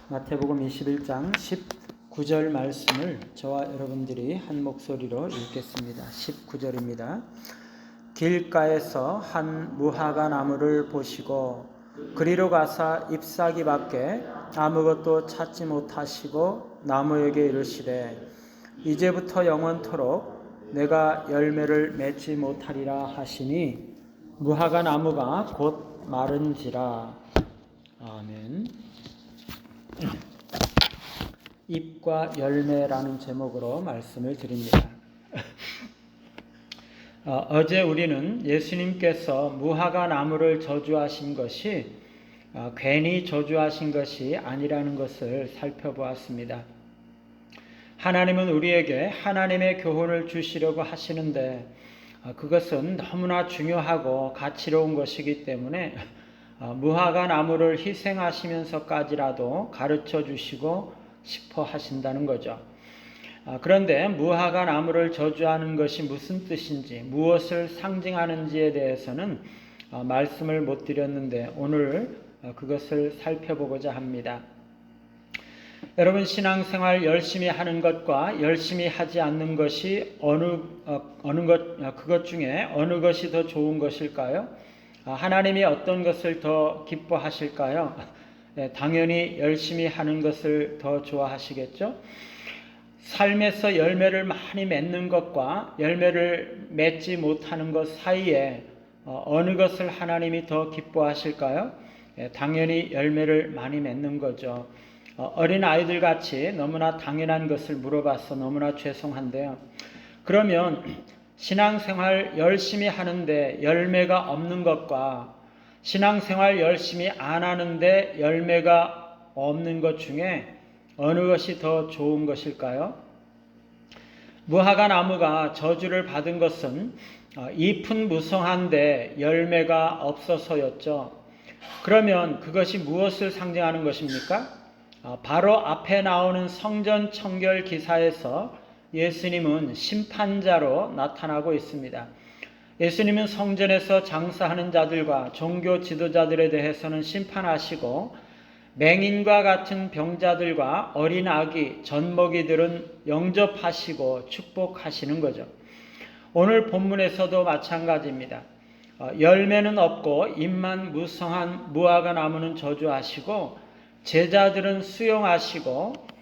마태복음 21장 19절 말씀을 저와 여러분들이 한 목소리로 읽겠습니다. 19절입니다. 길가에서 한 무화과 나무를 보시고 그리로 가사 잎사귀 밖에 아무것도 찾지 못하시고 나무에게 이르시되 이제부터 영원토록 내가 열매를 맺지 못하리라 하시니 무화과 나무가 곧 마른지라. 아멘. 잎과 열매라는 제목으로 말씀을 드립니다. 어제 우리는 예수님께서 무화과 나무를 저주하신 것이 괜히 저주하신 것이 아니라는 것을 살펴보았습니다. 하나님은 우리에게 하나님의 교훈을 주시려고 하시는데 그것은 너무나 중요하고 가치로운 것이기 때문에 무화과 나무를 희생하시면서까지라도 가르쳐 주시고 싶어 하신다는 거죠. 그런데 무화과 나무를 저주하는 것이 무슨 뜻인지, 무엇을 상징하는지에 대해서는 말씀을 못 드렸는데 오늘 그것을 살펴보고자 합니다. 여러분, 신앙생활 열심히 하는 것과 열심히 하지 않는 것이 그것 중에 어느 것이 더 좋은 것일까요? 하나님이 어떤 것을 더 기뻐하실까요? 당연히 열심히 하는 것을 더 좋아하시겠죠? 삶에서 열매를 많이 맺는 것과 열매를 맺지 못하는 것 사이에 어느 것을 하나님이 더 기뻐하실까요? 당연히 열매를 많이 맺는 거죠. 어린 아이들 같이 너무나 당연한 것을 물어봐서 너무나 죄송한데요. 그러면 신앙생활 열심히 하는데 열매가 없는 것과 신앙생활 열심히 안 하는데 열매가 없는 것 중에 어느 것이 더 좋은 것일까요? 무화과 나무가 저주를 받은 것은 잎은 무성한데 열매가 없어서였죠. 그러면 그것이 무엇을 상징하는 것입니까? 바로 앞에 나오는 성전 청결 기사에서 예수님은 심판자로 나타나고 있습니다. 예수님은 성전에서 장사하는 자들과 종교 지도자들에 대해서는 심판하시고 맹인과 같은 병자들과 어린 아기, 젖먹이들은 영접하시고 축복하시는 거죠. 오늘 본문에서도 마찬가지입니다. 열매는 없고 잎만 무성한 무화과 나무는 저주하시고 제자들은 수용하시고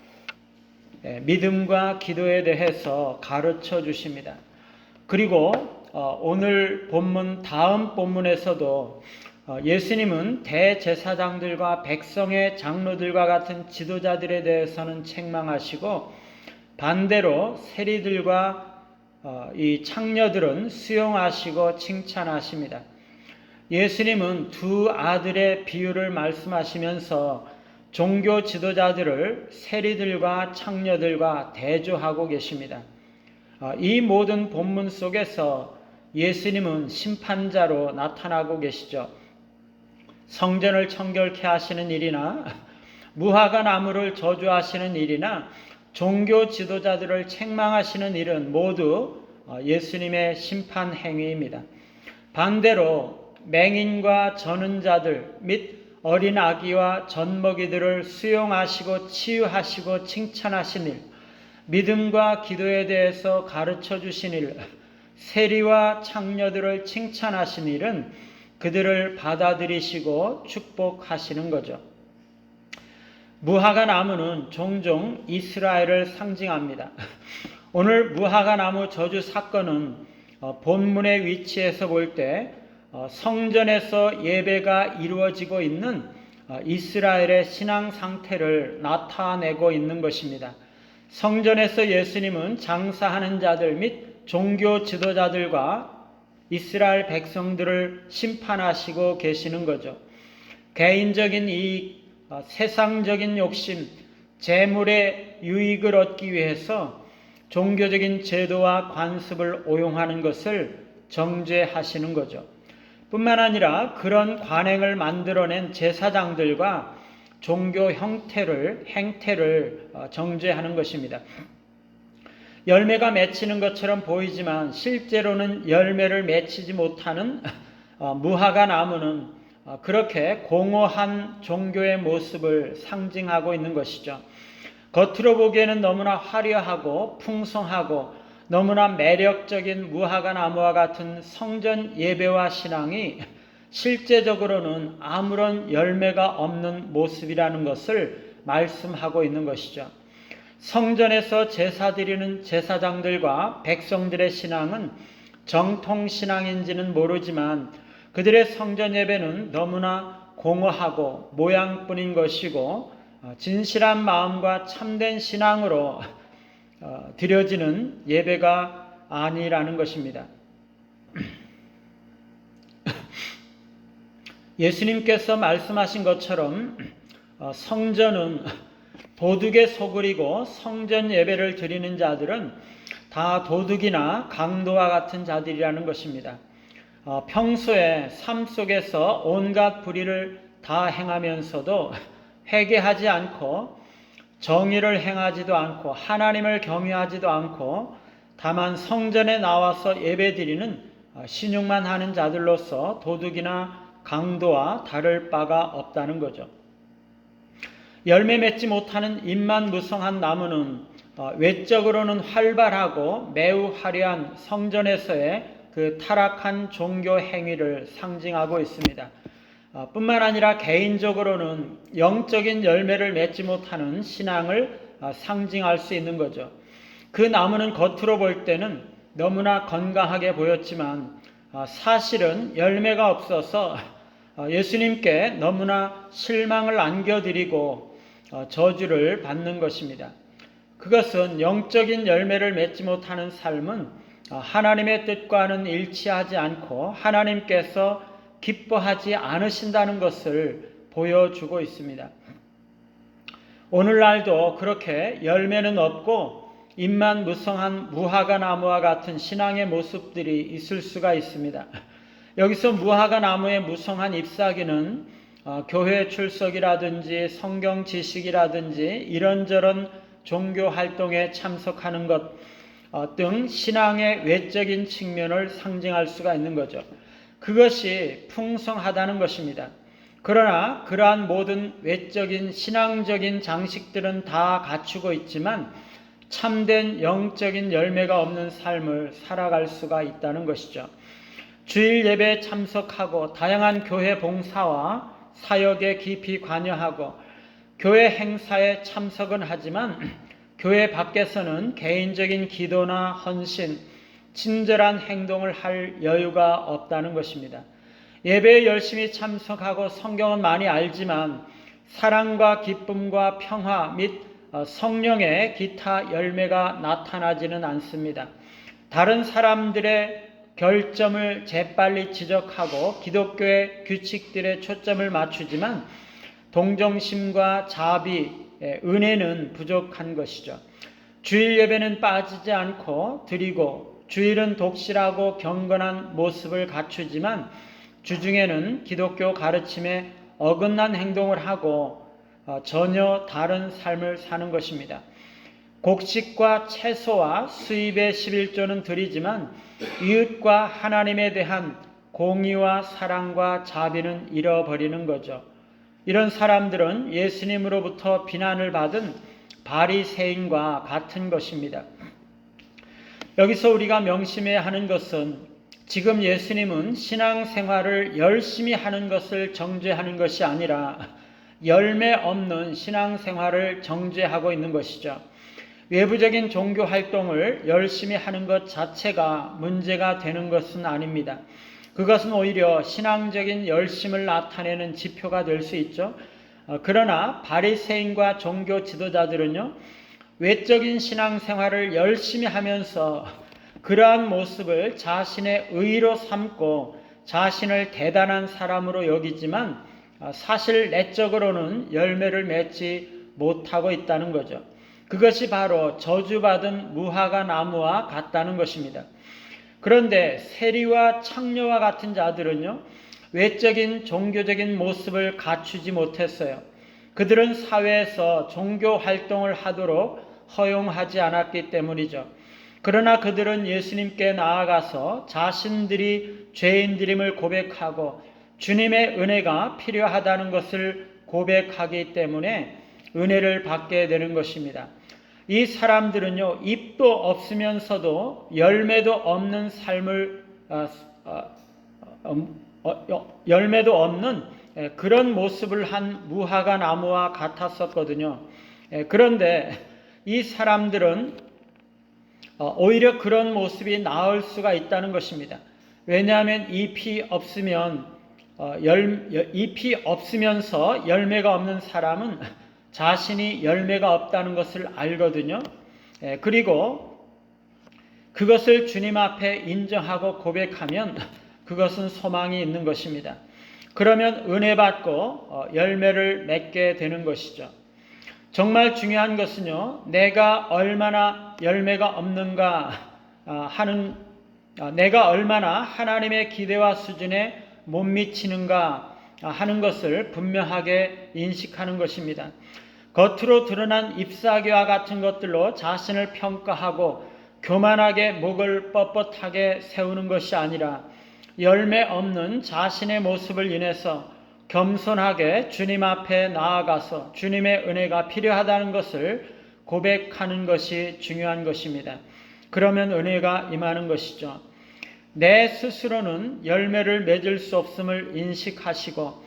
믿음과 기도에 대해서 가르쳐 주십니다. 그리고 오늘 본문 다음 본문에서도 예수님은 대제사장들과 백성의 장로들과 같은 지도자들에 대해서는 책망하시고 반대로 세리들과 이 창녀들은 수용하시고 칭찬하십니다. 예수님은 두 아들의 비유를 말씀하시면서 종교 지도자들을 세리들과 창녀들과 대조하고 계십니다. 이 모든 본문 속에서 예수님은 심판자로 나타나고 계시죠. 성전을 청결케 하시는 일이나 무화과 나무를 저주하시는 일이나 종교 지도자들을 책망하시는 일은 모두 예수님의 심판 행위입니다. 반대로 맹인과 저는 자들 및 어린 아기와 젖먹이들을 수용하시고 치유하시고 칭찬하신 일, 믿음과 기도에 대해서 가르쳐 주신 일, 세리와 창녀들을 칭찬하신 일은 그들을 받아들이시고 축복하시는 거죠. 무화과 나무는 종종 이스라엘을 상징합니다. 오늘 무화과 나무 저주 사건은 본문의 위치에서 볼 때 성전에서 예배가 이루어지고 있는 이스라엘의 신앙 상태를 나타내고 있는 것입니다. 성전에서 예수님은 장사하는 자들 및 종교 지도자들과 이스라엘 백성들을 심판하시고 계시는 거죠. 개인적인 이익, 세상적인 욕심, 재물의 유익을 얻기 위해서 종교적인 제도와 관습을 오용하는 것을 정죄하시는 거죠. 뿐만 아니라 그런 관행을 만들어낸 제사장들과 종교 행태를 정죄하는 것입니다. 열매가 맺히는 것처럼 보이지만 실제로는 열매를 맺히지 못하는 무화과 나무는 그렇게 공허한 종교의 모습을 상징하고 있는 것이죠. 겉으로 보기에는 너무나 화려하고 풍성하고 너무나 매력적인 무화과 나무와 같은 성전 예배와 신앙이 실제적으로는 아무런 열매가 없는 모습이라는 것을 말씀하고 있는 것이죠. 성전에서 제사 드리는 제사장들과 백성들의 신앙은 정통신앙인지는 모르지만 그들의 성전 예배는 너무나 공허하고 모양뿐인 것이고 진실한 마음과 참된 신앙으로 드려지는 예배가 아니라는 것입니다. 예수님께서 말씀하신 것처럼 성전은 도둑의 소굴이고 성전 예배를 드리는 자들은 다 도둑이나 강도와 같은 자들이라는 것입니다. 평소에 삶 속에서 온갖 불의를 다 행하면서도 회개하지 않고 정의를 행하지도 않고 하나님을 경외하지도 않고 다만 성전에 나와서 예배드리는 신용만 하는 자들로서 도둑이나 강도와 다를 바가 없다는 거죠. 열매 맺지 못하는 잎만 무성한 나무는 외적으로는 활발하고 매우 화려한 성전에서의 그 타락한 종교 행위를 상징하고 있습니다. 뿐만 아니라 개인적으로는 영적인 열매를 맺지 못하는 신앙을 상징할 수 있는 거죠. 그 나무는 겉으로 볼 때는 너무나 건강하게 보였지만 사실은 열매가 없어서 예수님께 너무나 실망을 안겨드리고 저주를 받는 것입니다. 그것은 영적인 열매를 맺지 못하는 삶은 하나님의 뜻과는 일치하지 않고 하나님께서 기뻐하지 않으신다는 것을 보여주고 있습니다. 오늘날도 그렇게 열매는 없고 잎만 무성한 무화과 나무와 같은 신앙의 모습들이 있을 수가 있습니다. 여기서 무화과 나무의 무성한 잎사귀는 교회 출석이라든지 성경 지식이라든지 이런저런 종교 활동에 참석하는 것 등 신앙의 외적인 측면을 상징할 수가 있는 거죠. 그것이 풍성하다는 것입니다. 그러나 그러한 모든 외적인 신앙적인 장식들은 다 갖추고 있지만 참된 영적인 열매가 없는 삶을 살아갈 수가 있다는 것이죠. 주일 예배에 참석하고 다양한 교회 봉사와 사역에 깊이 관여하고 교회 행사에 참석은 하지만 교회 밖에서는 개인적인 기도나 헌신, 친절한 행동을 할 여유가 없다는 것입니다. 예배에 열심히 참석하고 성경은 많이 알지만 사랑과 기쁨과 평화 및 성령의 기타 열매가 나타나지는 않습니다. 다른 사람들의 결점을 재빨리 지적하고 기독교의 규칙들에 초점을 맞추지만 동정심과 자비, 은혜는 부족한 것이죠. 주일 예배는 빠지지 않고 드리고 주일은 독실하고 경건한 모습을 갖추지만 주중에는 기독교 가르침에 어긋난 행동을 하고 전혀 다른 삶을 사는 것입니다. 곡식과 채소와 수입의 11조는 드리지만 이웃과 하나님에 대한 공의와 사랑과 자비는 잃어버리는 거죠. 이런 사람들은 예수님으로부터 비난을 받은 바리새인과 같은 것입니다. 여기서 우리가 명심해야 하는 것은 지금 예수님은 신앙생활을 열심히 하는 것을 정죄하는 것이 아니라 열매 없는 신앙생활을 정죄하고 있는 것이죠. 외부적인 종교 활동을 열심히 하는 것 자체가 문제가 되는 것은 아닙니다. 그것은 오히려 신앙적인 열심을 나타내는 지표가 될 수 있죠. 그러나 바리새인과 종교 지도자들은요, 외적인 신앙생활을 열심히 하면서 그러한 모습을 자신의 의로 삼고 자신을 대단한 사람으로 여기지만 사실 내적으로는 열매를 맺지 못하고 있다는 거죠. 그것이 바로 저주받은 무화과 나무와 같다는 것입니다. 그런데 세리와 창녀와 같은 자들은요, 외적인 종교적인 모습을 갖추지 못했어요. 그들은 사회에서 종교 활동을 하도록 허용하지 않았기 때문이죠. 그러나 그들은 예수님께 나아가서 자신들이 죄인들임을 고백하고 주님의 은혜가 필요하다는 것을 고백하기 때문에 은혜를 받게 되는 것입니다. 이 사람들은요, 잎도 없으면서도 열매도 없는 삶을 열매도 없는 그런 모습을 한 무화과 나무와 같았었거든요. 그런데 이 사람들은 오히려 그런 모습이 나을 수가 있다는 것입니다. 왜냐하면 잎이 없으면서 열매가 없는 사람은 자신이 열매가 없다는 것을 알거든요. 그리고 그것을 주님 앞에 인정하고 고백하면 그것은 소망이 있는 것입니다. 그러면 은혜 받고 열매를 맺게 되는 것이죠. 정말 중요한 것은요, 내가 얼마나 열매가 없는가 내가 얼마나 하나님의 기대와 수준에 못 미치는가 하는 것을 분명하게 인식하는 것입니다. 겉으로 드러난 잎사귀와 같은 것들로 자신을 평가하고 교만하게 목을 뻣뻣하게 세우는 것이 아니라 열매 없는 자신의 모습을 인해서 겸손하게 주님 앞에 나아가서 주님의 은혜가 필요하다는 것을 고백하는 것이 중요한 것입니다. 그러면 은혜가 임하는 것이죠. 내 스스로는 열매를 맺을 수 없음을 인식하시고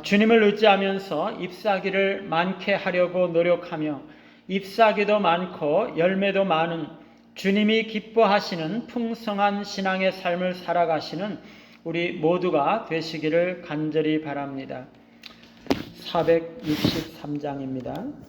주님을 의지하면서 잎사귀를 많게 하려고 노력하며 잎사귀도 많고 열매도 많은 주님이 기뻐하시는 풍성한 신앙의 삶을 살아가시는 우리 모두가 되시기를 간절히 바랍니다. 463장입니다.